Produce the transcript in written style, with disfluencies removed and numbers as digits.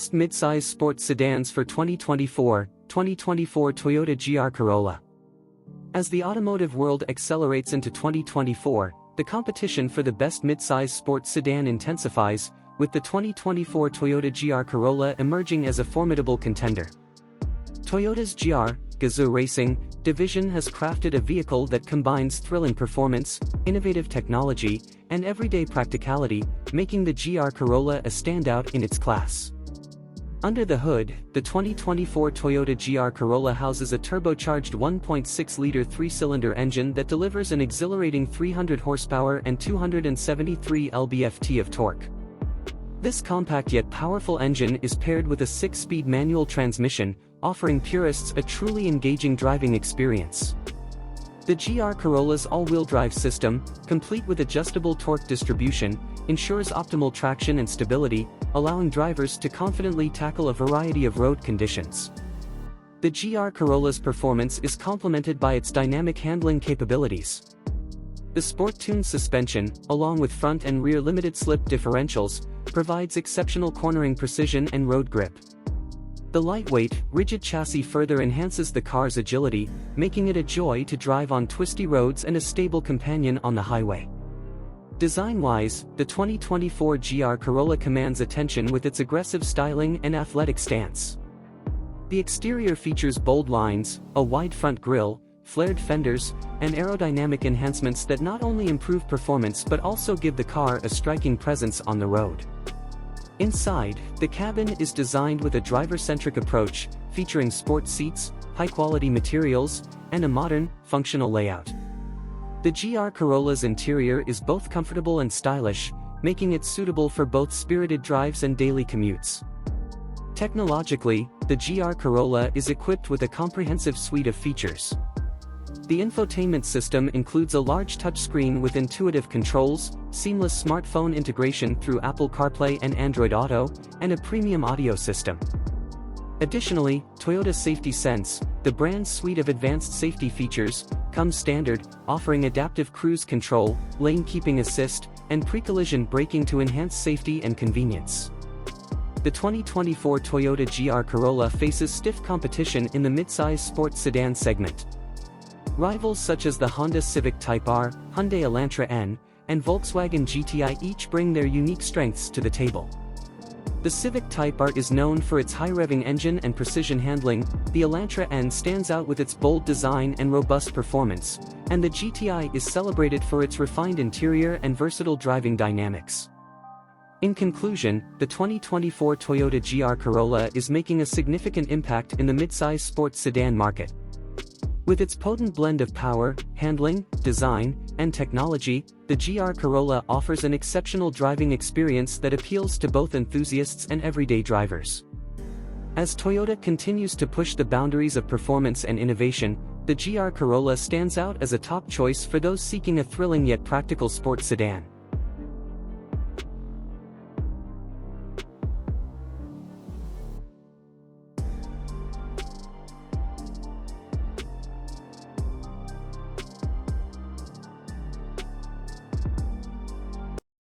Best Midsize Sports Sedans for 2024 Toyota GR Corolla. As the automotive world accelerates into 2024, the competition for the best midsize sports sedan intensifies, with the 2024 Toyota GR Corolla emerging as a formidable contender. Toyota's GR, Gazoo Racing, division has crafted a vehicle that combines thrilling performance, innovative technology, and everyday practicality, making the GR Corolla a standout in its class. Under the hood, the 2024 Toyota GR Corolla houses a turbocharged 1.6-liter three-cylinder engine that delivers an exhilarating 300 horsepower and 273 lb-ft of torque. This compact yet powerful engine is paired with a 6-speed manual transmission, offering purists a truly engaging driving experience. The GR Corolla's all-wheel drive system, complete with adjustable torque distribution, ensures optimal traction and stability, allowing drivers to confidently tackle a variety of road conditions. The GR Corolla's performance is complemented by its dynamic handling capabilities. The sport-tuned suspension, along with front and rear limited-slip differentials, provides exceptional cornering precision and road grip. The lightweight, rigid chassis further enhances the car's agility, making it a joy to drive on twisty roads and a stable companion on the highway. Design-wise, the 2024 GR Corolla commands attention with its aggressive styling and athletic stance. The exterior features bold lines, a wide front grille, flared fenders, and aerodynamic enhancements that not only improve performance but also give the car a striking presence on the road. Inside, the cabin is designed with a driver-centric approach, featuring sport seats, high-quality materials, and a modern, functional layout. The GR Corolla's interior is both comfortable and stylish, making it suitable for both spirited drives and daily commutes. Technologically, the GR Corolla is equipped with a comprehensive suite of features. The infotainment system includes a large touchscreen with intuitive controls, seamless smartphone integration through Apple CarPlay and Android Auto, and a premium audio system. Additionally, Toyota Safety Sense, the brand's suite of advanced safety features, comes standard, offering adaptive cruise control, lane keeping assist, and pre-collision braking to enhance safety and convenience. The 2024 Toyota GR Corolla faces stiff competition in the midsize sports sedan segment. Rivals such as the Honda Civic Type R, Hyundai Elantra N, and Volkswagen GTI each bring their unique strengths to the table. The Civic Type R is known for its high-revving engine and precision handling, the Elantra N stands out with its bold design and robust performance, and the GTI is celebrated for its refined interior and versatile driving dynamics. In conclusion, the 2024 Toyota GR Corolla is making a significant impact in the midsize sports sedan market. With its potent blend of power, handling, design, and technology, the GR Corolla offers an exceptional driving experience that appeals to both enthusiasts and everyday drivers. As Toyota continues to push the boundaries of performance and innovation, the GR Corolla stands out as a top choice for those seeking a thrilling yet practical sports sedan.